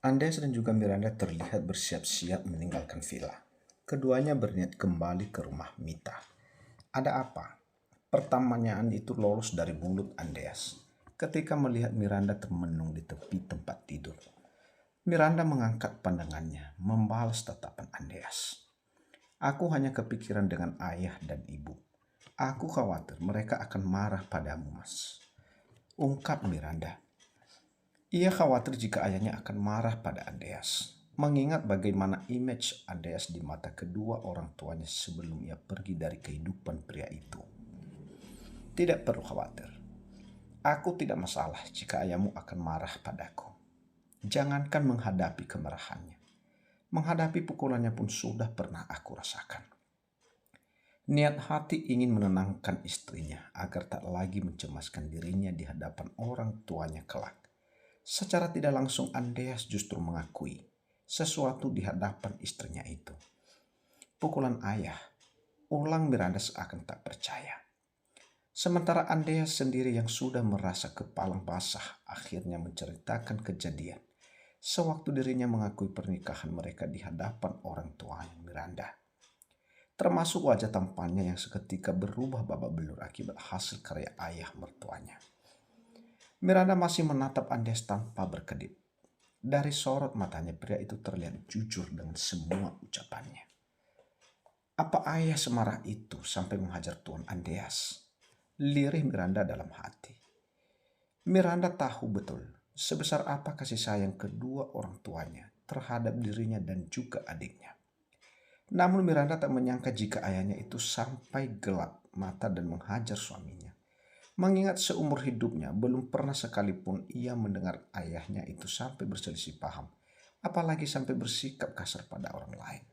Andes dan juga Miranda terlihat bersiap-siap meninggalkan villa. Keduanya berniat kembali ke rumah Mita. Ada apa? Pertanyaan itu lolos dari mulut Andes ketika melihat Miranda termenung di tepi tempat tidur. Miranda mengangkat pandangannya, membalas tatapan Andreas. Aku hanya kepikiran dengan ayah dan ibu. Aku khawatir mereka akan marah padamu, Mas. Ungkap Miranda. Ia khawatir jika ayahnya akan marah pada Andreas. Mengingat bagaimana image Andreas di mata kedua orang tuanya sebelum ia pergi dari kehidupan pria itu. Tidak perlu khawatir. Aku tidak masalah jika ayahmu akan marah padaku. Jangankan menghadapi kemarahannya. Menghadapi pukulannya pun sudah pernah aku rasakan. Niat hati ingin menenangkan istrinya agar tak lagi mencemaskan dirinya di hadapan orang tuanya kelak. Secara tidak langsung Andreas justru mengakui sesuatu di hadapan istrinya itu. Pukulan ayah, ulang Miranda seakan tak percaya. Sementara Andreas sendiri yang sudah merasa kepalang basah akhirnya menceritakan kejadian sewaktu dirinya mengakui pernikahan mereka di hadapan orang tuanya Miranda. Termasuk wajah tampannya yang seketika berubah babak belur akibat hasil karya ayah mertuanya. Miranda masih menatap Andes tanpa berkedip. Dari sorot matanya pria itu terlihat jujur dengan semua ucapannya. Apa ayah semarah itu sampai menghajar Tuan Andreas? Lirih Miranda dalam hati. Miranda tahu betul sebesar apa kasih sayang kedua orang tuanya terhadap dirinya dan juga adiknya. Namun Miranda tak menyangka jika ayahnya itu sampai gelap mata dan menghajar suaminya. Mengingat seumur hidupnya belum pernah sekalipun ia mendengar ayahnya itu sampai berselisih paham, apalagi sampai bersikap kasar pada orang lain.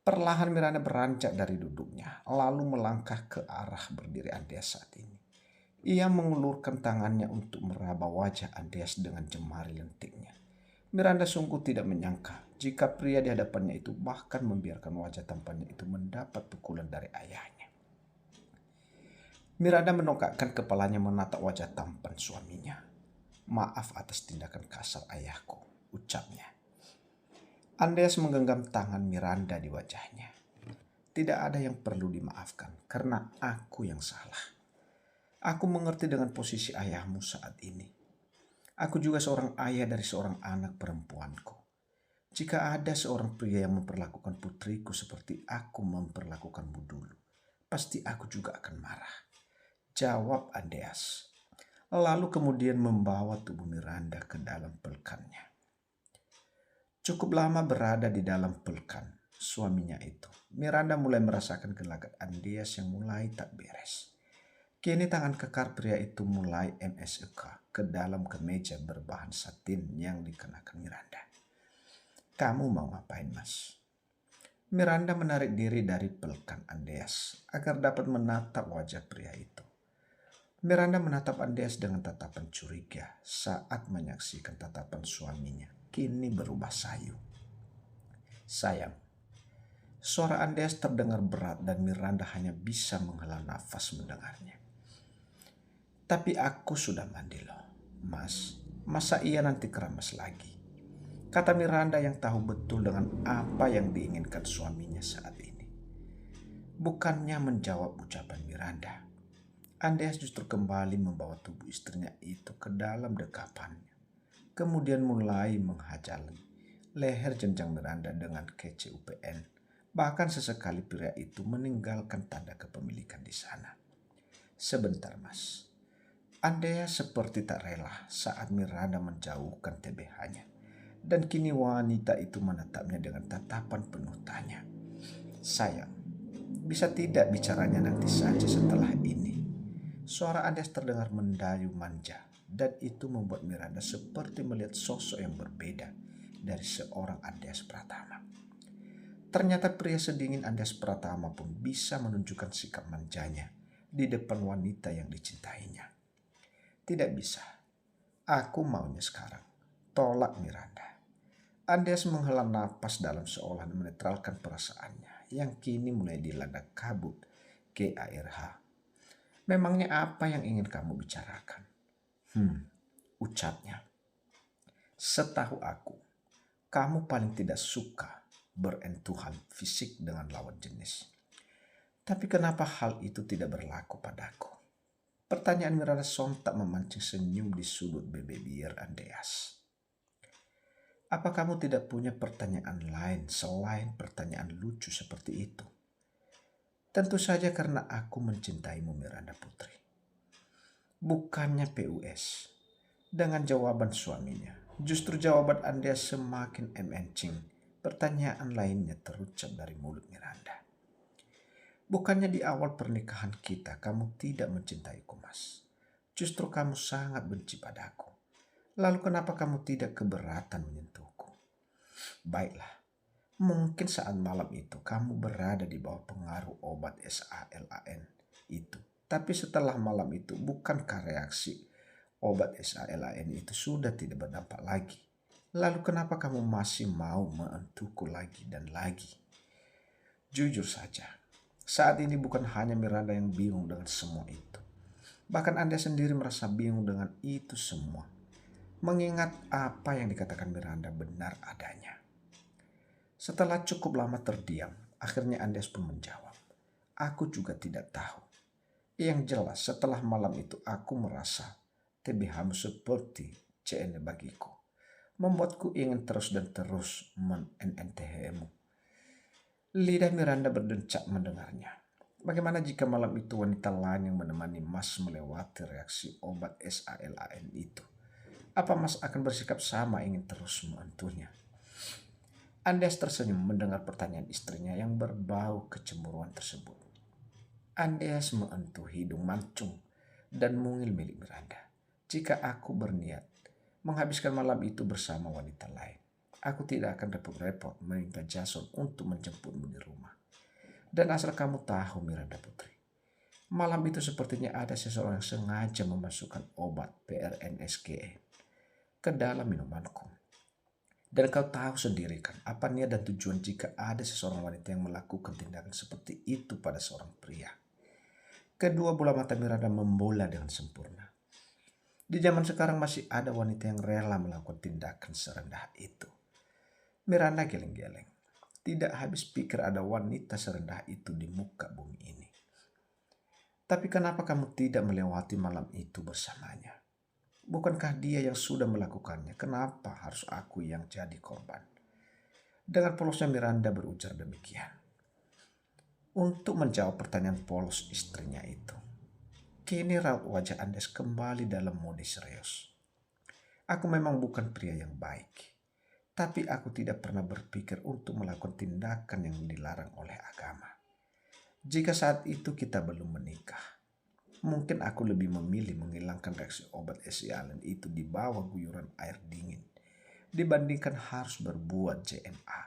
Perlahan Miranda beranjak dari duduknya, lalu melangkah ke arah berdiri Andreas saat ini. Ia mengulurkan tangannya untuk meraba wajah Andreas dengan jemari lentiknya. Miranda sungguh tidak menyangka jika pria di hadapannya itu bahkan membiarkan wajah tampannya itu mendapat pukulan dari ayahnya. Miranda mendongakkan kepalanya menatap wajah tampan suaminya. Maaf atas tindakan kasar ayahku, ucapnya. Andreas menggenggam tangan Miranda di wajahnya. Tidak ada yang perlu dimaafkan karena aku yang salah. Aku mengerti dengan posisi ayahmu saat ini. Aku juga seorang ayah dari seorang anak perempuanku. Jika ada seorang pria yang memperlakukan putriku seperti aku memperlakukanmu dulu, pasti aku juga akan marah. Jawab Andreas. Lalu kemudian membawa tubuh Miranda ke dalam pelukannya. Cukup lama berada di dalam pelukan suaminya itu. Miranda mulai merasakan gelagat Andreas yang mulai tak beres. Kini tangan kekar pria itu mulai MSK ke dalam kemeja berbahan satin yang dikenakan Miranda. Kamu mau ngapain, Mas? Miranda menarik diri dari pelukan Andreas agar dapat menatap wajah pria itu. Miranda menatap Andreas dengan tatapan curiga saat menyaksikan tatapan suaminya kini berubah sayu. Sayang, suara Andreas terdengar berat dan Miranda hanya bisa menghela nafas mendengarnya. Tapi aku sudah mandi loh, Mas. Masa iya nanti keramas lagi? Kata Miranda yang tahu betul dengan apa yang diinginkan suaminya saat ini. Bukannya menjawab ucapan Miranda, Andreas justru kembali membawa tubuh istrinya itu ke dalam dekapannya. Kemudian mulai menghajali leher jenjang Miranda dengan kece UPN. Bahkan sesekali pria itu meninggalkan tanda kepemilikan di sana. Sebentar, Mas. Andreas seperti tak rela saat Miranda menjauhkan TBH-nya. Dan kini wanita itu menatapnya dengan tatapan penuh tanya. Sayang, bisa tidak bicaranya nanti saja setelah ini? Suara Andreas terdengar mendayu manja dan itu membuat Miranda seperti melihat sosok yang berbeda dari seorang Andreas Pratama. Ternyata pria sedingin Andreas Pratama pun bisa menunjukkan sikap manjanya di depan wanita yang dicintainya. Tidak bisa. Aku maunya sekarang. Tolak Miranda. Andreas menghela napas dalam seolah menetralkan perasaannya yang kini mulai dilanda kabut GARH. Memangnya apa yang ingin kamu bicarakan? Ucapnya. Setahu aku, kamu paling tidak suka berentuhan fisik dengan lawan jenis. Tapi kenapa hal itu tidak berlaku padaku? Pertanyaan Miranda sontak memancing senyum di sudut bibir Andreas. Apa kamu tidak punya pertanyaan lain selain pertanyaan lucu seperti itu? Tentu saja karena aku mencintaimu, Miranda Putri. Bukannya PUS. Dengan jawaban suaminya, justru jawaban Anda semakin emencing. Pertanyaan lainnya terucap dari mulut Miranda. Bukannya di awal pernikahan kita kamu tidak mencintaiku, Mas. Justru kamu sangat benci padaku. Lalu kenapa kamu tidak keberatan menyentuhku? Baiklah, mungkin saat malam itu kamu berada di bawah pengaruh obat SALAN itu. Tapi setelah malam itu, bukankah reaksi obat SALAN itu sudah tidak berdampak lagi? Lalu kenapa kamu masih mau menyentuhku lagi dan lagi? Jujur saja, saat ini bukan hanya Miranda yang bingung dengan semua itu. Bahkan Anda sendiri merasa bingung dengan itu semua. Mengingat apa yang dikatakan Miranda benar adanya. Setelah cukup lama terdiam, akhirnya Andes pun menjawab. Aku juga tidak tahu. Yang jelas setelah malam itu aku merasa TBH-mu seperti CN bagiku. Membuatku ingin terus dan terus men-NNTH-mu. Lidah Miranda berdencak mendengarnya. Bagaimana jika malam itu wanita lain yang menemani Mas melewati reaksi obat SALAN itu? Apa Mas akan bersikap sama ingin terus menyentuhnya? Andes tersenyum mendengar pertanyaan istrinya yang berbau kecemburuan tersebut. Andes menyentuh hidung mancung dan mungil milik Miranda. Jika aku berniat menghabiskan malam itu bersama wanita lain, aku tidak akan repot-repot meminta Jason untuk menjemputmu di rumah. Dan asal kamu tahu, Miranda Putri, malam itu sepertinya ada seseorang yang sengaja memasukkan obat PRNSGE ke dalam minumanku. Dan kau tahu sendiri kan apa niat dan tujuan jika ada seseorang wanita yang melakukan tindakan seperti itu pada seorang pria. Kedua bola mata Miranda membola dengan sempurna. Di zaman sekarang masih ada wanita yang rela melakukan tindakan serendah itu. Miranda geleng-geleng. Tidak habis pikir ada wanita serendah itu di muka bumi ini. Tapi kenapa kamu tidak melewati malam itu bersamanya? Bukankah dia yang sudah melakukannya? Kenapa harus aku yang jadi korban? Dengan polosnya Miranda berujar demikian. Untuk menjawab pertanyaan polos istrinya itu, kini raut wajah Andes kembali dalam mode serius. Aku memang bukan pria yang baik, tapi aku tidak pernah berpikir untuk melakukan tindakan yang dilarang oleh agama. Jika saat itu kita belum menikah, mungkin aku lebih memilih menghilangkan reaksi obat SALAN itu di bawah guyuran air dingin dibandingkan harus berbuat JNA.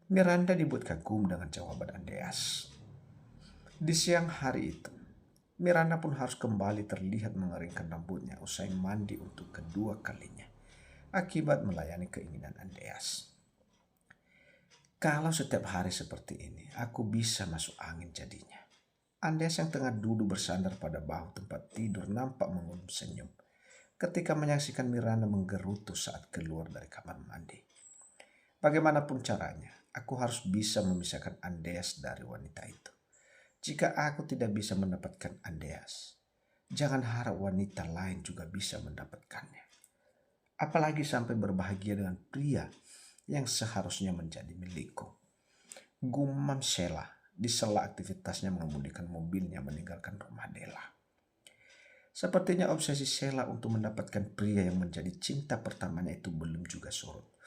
Miranda dibuat kagum dengan jawaban Andreas. Di siang hari itu, Miranda pun harus kembali terlihat mengeringkan rambutnya usai mandi untuk kedua kalinya akibat melayani keinginan Andreas. Kalau setiap hari seperti ini, aku bisa masuk angin jadinya. Andes yang tengah duduk bersandar pada bahu tempat tidur nampak mengunum senyum ketika menyaksikan Miranda menggerutu saat keluar dari kamar mandi. Bagaimanapun caranya, aku harus bisa memisahkan Andes dari wanita itu. Jika aku tidak bisa mendapatkan Andes, jangan harap wanita lain juga bisa mendapatkannya. Apalagi sampai berbahagia dengan pria yang seharusnya menjadi milikku. Gumam Sheila di sela aktivitasnya mengemudikan mobilnya meninggalkan rumah Della. Sepertinya obsesi Sheila untuk mendapatkan pria yang menjadi cinta pertamanya itu belum juga surut.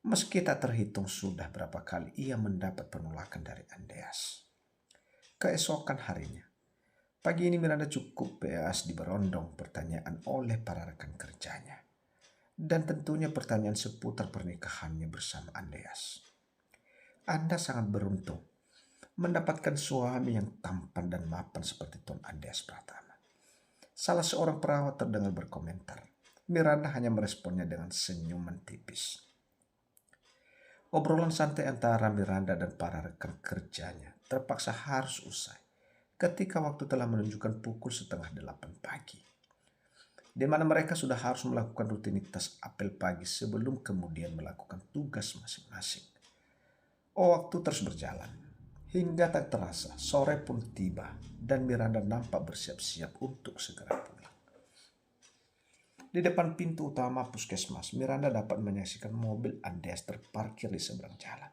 Meski tak terhitung sudah berapa kali ia mendapat penolakan dari Andreas. Keesokan harinya, pagi ini Miranda cukup peas diberondong pertanyaan oleh para rekan kerjanya. Dan tentunya pertanyaan seputar pernikahannya bersama Andreas. Anda sangat beruntung mendapatkan suami yang tampan dan mapan seperti Tuan Andreas Pratama. Salah seorang perawat terdengar berkomentar. Miranda hanya meresponnya dengan senyuman tipis. Obrolan santai antara Miranda dan para rekan kerjanya terpaksa harus usai ketika waktu telah menunjukkan pukul 7:30 pagi. di mana mereka sudah harus melakukan rutinitas apel pagi sebelum kemudian melakukan tugas masing-masing. Waktu terus berjalan, hingga tak terasa sore pun tiba dan Miranda nampak bersiap-siap untuk segera pulang. Di depan pintu utama puskesmas, Miranda dapat menyaksikan mobil Andes terparkir di seberang jalan,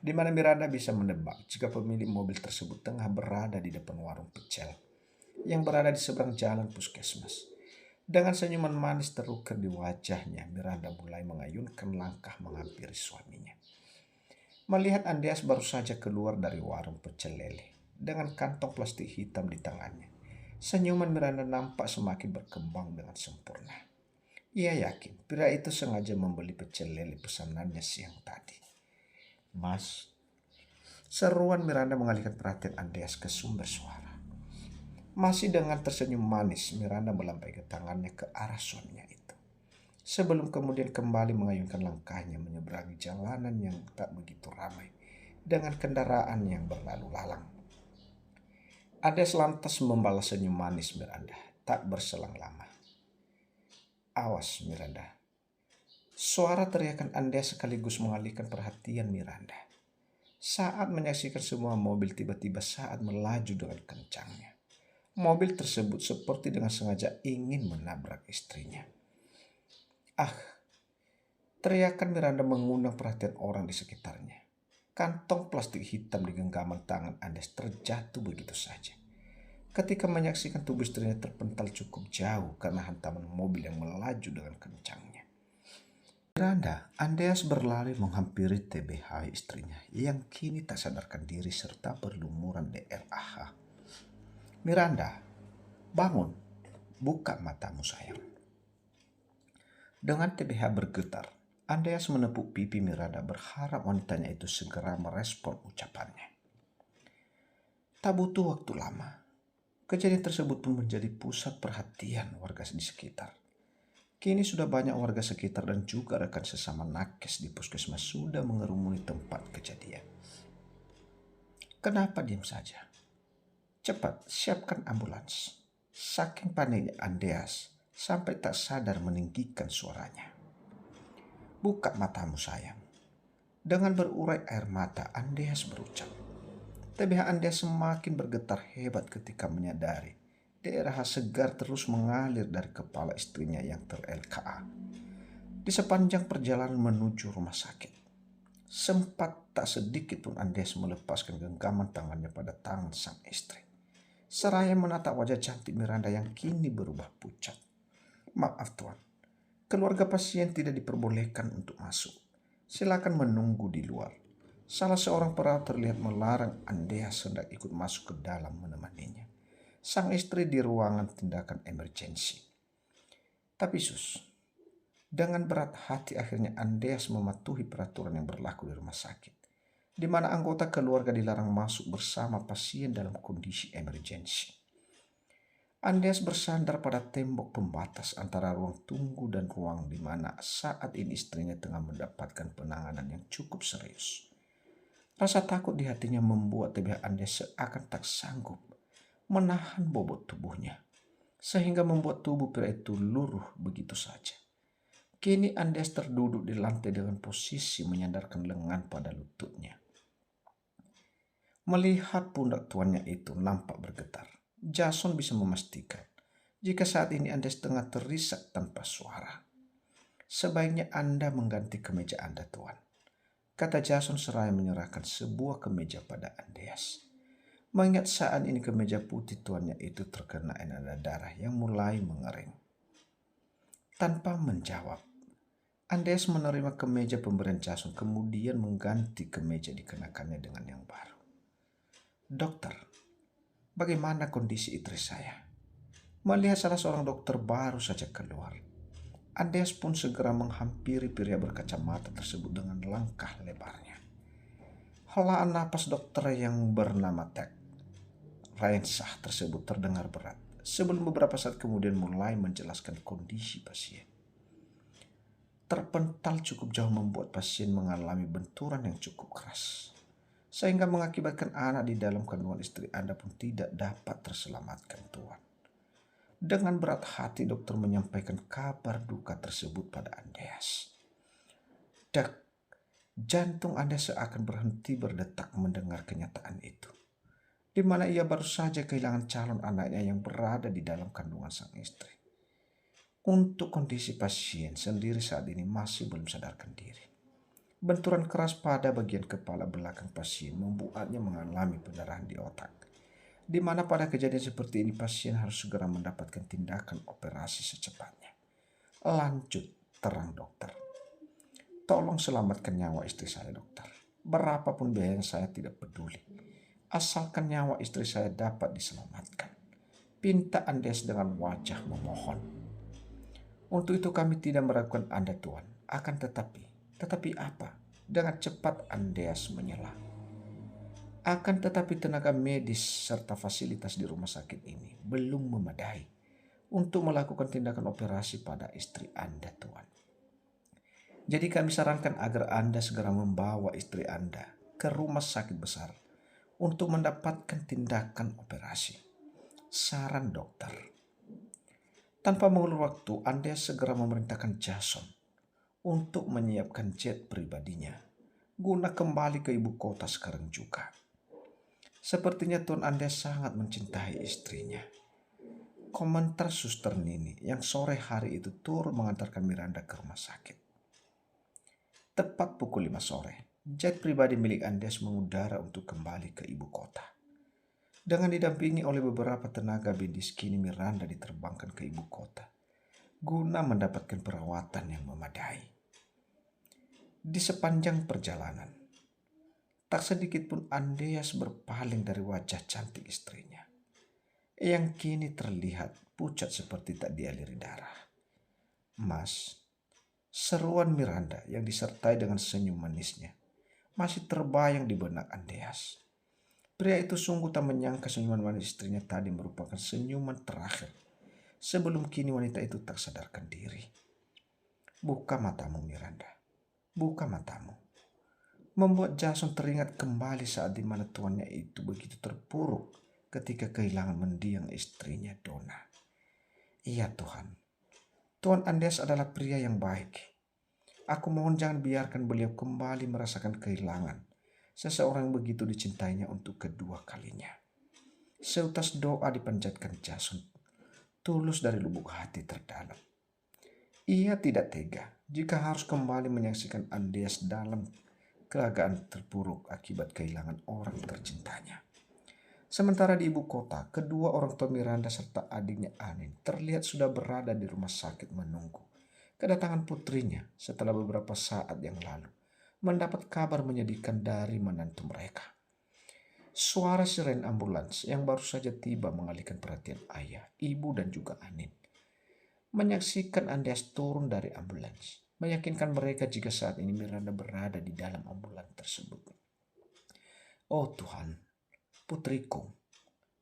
di mana Miranda bisa menebak jika pemilik mobil tersebut tengah berada di depan warung pecel yang berada di seberang jalan puskesmas. Dengan senyuman manis terukir di wajahnya, Miranda mulai mengayunkan langkah menghampiri suaminya. Melihat Andreas baru saja keluar dari warung pecel lele dengan kantong plastik hitam di tangannya, senyuman Miranda nampak semakin berkembang dengan sempurna. Ia yakin pria itu sengaja membeli pecel lele pesanannya siang tadi. Mas, seruan Miranda mengalihkan perhatian Andreas ke sumber suara. Masih dengan tersenyum manis, Miranda melambaikan tangannya ke arah suaminya itu, sebelum kemudian kembali mengayunkan langkahnya menyeberangi jalanan yang tak begitu ramai dengan kendaraan yang berlalu lalang. Andreas lantas membalas senyum manis Miranda, tak berselang lama. Awas Miranda. Suara teriakan Andreas sekaligus mengalihkan perhatian Miranda saat menyaksikan semua mobil tiba-tiba saat melaju dengan kencangnya. Mobil tersebut seperti dengan sengaja ingin menabrak istrinya. Ah, teriakan Miranda mengundang perhatian orang di sekitarnya. Kantong plastik hitam di genggaman tangan Andes terjatuh begitu saja ketika menyaksikan tubuh istrinya terpental cukup jauh karena hantaman mobil yang melaju dengan kencangnya. Miranda, Andreas berlari menghampiri TBH istrinya yang kini tak sadarkan diri serta berlumuran DRAH. Miranda, bangun, buka matamu sayang. Dengan TBH bergetar, Andreas menepuk pipi Miranda berharap wanitanya itu segera merespon ucapannya. Tak butuh waktu lama, kejadian tersebut pun menjadi pusat perhatian warga di sekitar. Kini sudah banyak warga sekitar dan juga rekan sesama nakes di puskesmas sudah mengerumuni tempat kejadian. Kenapa diam saja? Cepat, siapkan ambulans. Saking paniknya Andreas sampai tak sadar meninggikan suaranya. Buka matamu sayang. Dengan berurai air mata, Andreas berucap. TBH Andreas semakin bergetar hebat ketika menyadari daerah segar terus mengalir dari kepala istrinya yang ter-LKA. Di sepanjang perjalanan menuju rumah sakit, sempat tak sedikit pun Andreas melepaskan genggaman tangannya pada tangan sang istri, seraya menatap wajah cantik Miranda yang kini berubah pucat. Maaf tuan, keluarga pasien tidak diperbolehkan untuk masuk. Silakan menunggu di luar. Salah seorang perawat terlihat melarang Andreas hendak ikut masuk ke dalam menemaninya. Sang istri di ruangan tindakan emergensi. Tapi dengan berat hati akhirnya Andreas mematuhi peraturan yang berlaku di rumah sakit, di mana anggota keluarga dilarang masuk bersama pasien dalam kondisi emergensi. Andreas bersandar pada tembok pembatas antara ruang tunggu dan ruang di mana saat ini istrinya tengah mendapatkan penanganan yang cukup serius. Rasa takut di hatinya membuat TBH Andreas seakan tak sanggup menahan bobot tubuhnya, sehingga membuat tubuh pria itu luruh begitu saja. Kini Andreas terduduk di lantai dengan posisi menyandarkan lengan pada lututnya. Melihat pundak tuannya itu nampak bergetar, Jason bisa memastikan jika saat ini Andreas tengah terisak tanpa suara. Sebaiknya Anda mengganti kemeja Anda, tuan, kata Jason seraya menyerahkan sebuah kemeja pada Andreas. Mengingat saat ini kemeja putih tuannya itu terkena noda darah yang mulai mengering. Tanpa menjawab, Andreas menerima kemeja pemberian Jason kemudian mengganti kemeja dikenakannya dengan yang baru. Dokter, bagaimana kondisi istri saya? Melihat salah seorang dokter baru saja keluar, Andreas pun segera menghampiri pria berkacamata tersebut dengan langkah lebarnya. Helaan napas dokter yang bernama Tek Rainsah tersebut terdengar berat sebelum beberapa saat kemudian mulai menjelaskan kondisi pasien. Terpental cukup jauh membuat pasien mengalami benturan yang cukup keras, sehingga mengakibatkan anak di dalam kandungan istri Anda pun tidak dapat terselamatkan, tuan. Dengan berat hati dokter menyampaikan kabar duka tersebut pada Andreas. Dak, jantung Andreas seakan berhenti berdetak mendengar kenyataan itu, di mana ia baru saja kehilangan calon anaknya yang berada di dalam kandungan sang istri. Untuk kondisi pasien sendiri saat ini masih belum sadarkan diri. Benturan keras pada bagian kepala belakang pasien membuatnya mengalami pendarahan di otak, di mana pada kejadian seperti ini pasien harus segera mendapatkan tindakan operasi secepatnya. Lanjut, terang dokter. Tolong selamatkan nyawa istri saya, dokter. Berapapun biaya saya tidak peduli, asalkan nyawa istri saya dapat diselamatkan, pinta Andes dengan wajah memohon. Untuk itu kami tidak meragukan Anda, Tuan. Akan tetapi apa? Dengan cepat Andreas menyela. Akan tetapi tenaga medis serta fasilitas di rumah sakit ini belum memadai untuk melakukan tindakan operasi pada istri Anda, Tuan. Jadi kami sarankan agar Anda segera membawa istri Anda ke rumah sakit besar untuk mendapatkan tindakan operasi. Saran dokter. Tanpa mengulur waktu, Andreas segera memerintahkan Jason untuk menyiapkan jet pribadinya guna kembali ke ibu kota sekarang juga. Sepertinya Tuan Andreas sangat mencintai istrinya. Komentar Suster Nini yang sore hari itu turut mengantarkan Miranda ke rumah sakit. Tepat pukul 5 sore, jet pribadi milik Andreas mengudara untuk kembali ke ibu kota. Dengan didampingi oleh beberapa tenaga medis, kini Miranda diterbangkan ke ibu kota guna mendapatkan perawatan yang memadai. Di sepanjang perjalanan, tak sedikit pun Andreas berpaling dari wajah cantik istrinya, yang kini terlihat pucat seperti tak dialiri darah. Mas, seruan Miranda yang disertai dengan senyum manisnya masih terbayang di benak Andreas. Pria itu sungguh tak menyangka senyuman manis istrinya tadi merupakan senyuman terakhir sebelum kini wanita itu tak sadarkan diri. Buka matamu, Miranda. Buka matamu. Membuat Jason teringat kembali saat di mana tuannya itu begitu terpuruk ketika kehilangan mendiang istrinya Donna. Iya Tuhan, Tuan Andreas adalah pria yang baik. Aku mohon jangan biarkan beliau kembali merasakan kehilangan seseorang yang begitu dicintainya untuk kedua kalinya. Seutas doa dipanjatkan Jason, tulus dari lubuk hati terdalam. Ia tidak tega jika harus kembali menyaksikan Andreas dalam keadaan terpuruk akibat kehilangan orang tercintanya. Sementara di ibu kota, kedua orang tua Miranda serta adiknya Anin terlihat sudah berada di rumah sakit menunggu kedatangan putrinya setelah beberapa saat yang lalu mendapat kabar menyedihkan dari menantu mereka. Suara siren ambulans yang baru saja tiba mengalihkan perhatian ayah, ibu dan juga Anin. Menyaksikan Andreas turun dari ambulans, meyakinkan mereka jika saat ini Miranda berada di dalam ambulans tersebut. Oh Tuhan, putriku.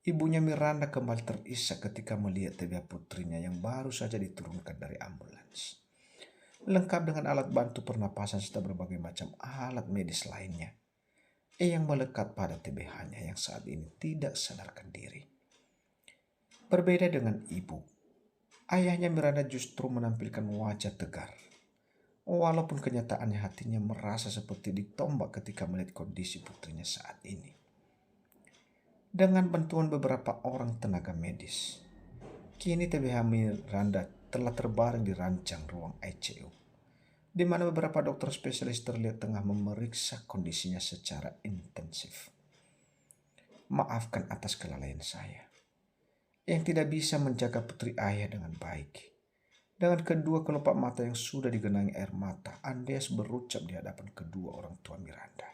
Ibunya Miranda kembali terisak ketika melihat tiga putrinya yang baru saja diturunkan dari ambulans, lengkap dengan alat bantu pernapasan serta berbagai macam alat medis lainnya yang melekat pada TBH-nya yang saat ini tidak sadarkan diri. Berbeda dengan ibu, ayahnya Miranda justru menampilkan wajah tegar. Walaupun kenyataannya hatinya merasa seperti ditombak ketika melihat kondisi putrinya saat ini. Dengan bantuan beberapa orang tenaga medis, kini TBH Miranda telah terbaring di ranjang ruang ICU, di mana beberapa dokter spesialis terlihat tengah memeriksa kondisinya secara intensif. Maafkan atas kelalaian saya, yang tidak bisa menjaga putri ayah dengan baik. Dengan kedua kelopak mata yang sudah digenangi air mata, Andreas berucap di hadapan kedua orang tua Miranda.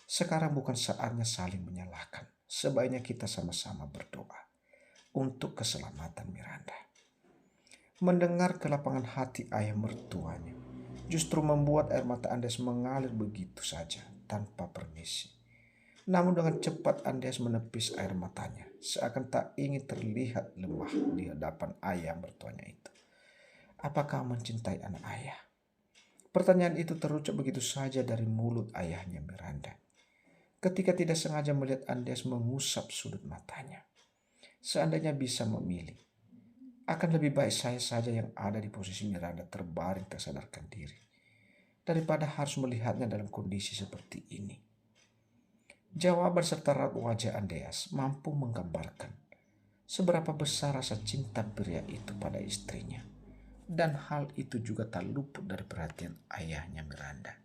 Sekarang bukan saatnya saling menyalahkan. Sebaiknya kita sama-sama berdoa untuk keselamatan Miranda. Mendengar kelapangan hati ayah mertuanya justru membuat air mata Andreas mengalir begitu saja tanpa permisi. Namun dengan cepat Andreas menepis air matanya, seakan tak ingin terlihat lemah di hadapan ayah mertuanya itu. Apakah mencintai anak ayah? Pertanyaan itu terucap begitu saja dari mulut ayahnya Miranda, ketika tidak sengaja melihat Andreas mengusap sudut matanya. Seandainya bisa memilih, Akan lebih baik saya saja yang ada di posisi Miranda terbaring tak sadarkan diri, daripada harus melihatnya dalam kondisi seperti ini. Jawaban serta raut wajah Andreas mampu menggambarkan seberapa besar rasa cinta pria itu pada istrinya. Dan hal itu juga tak luput dari perhatian ayahnya Miranda.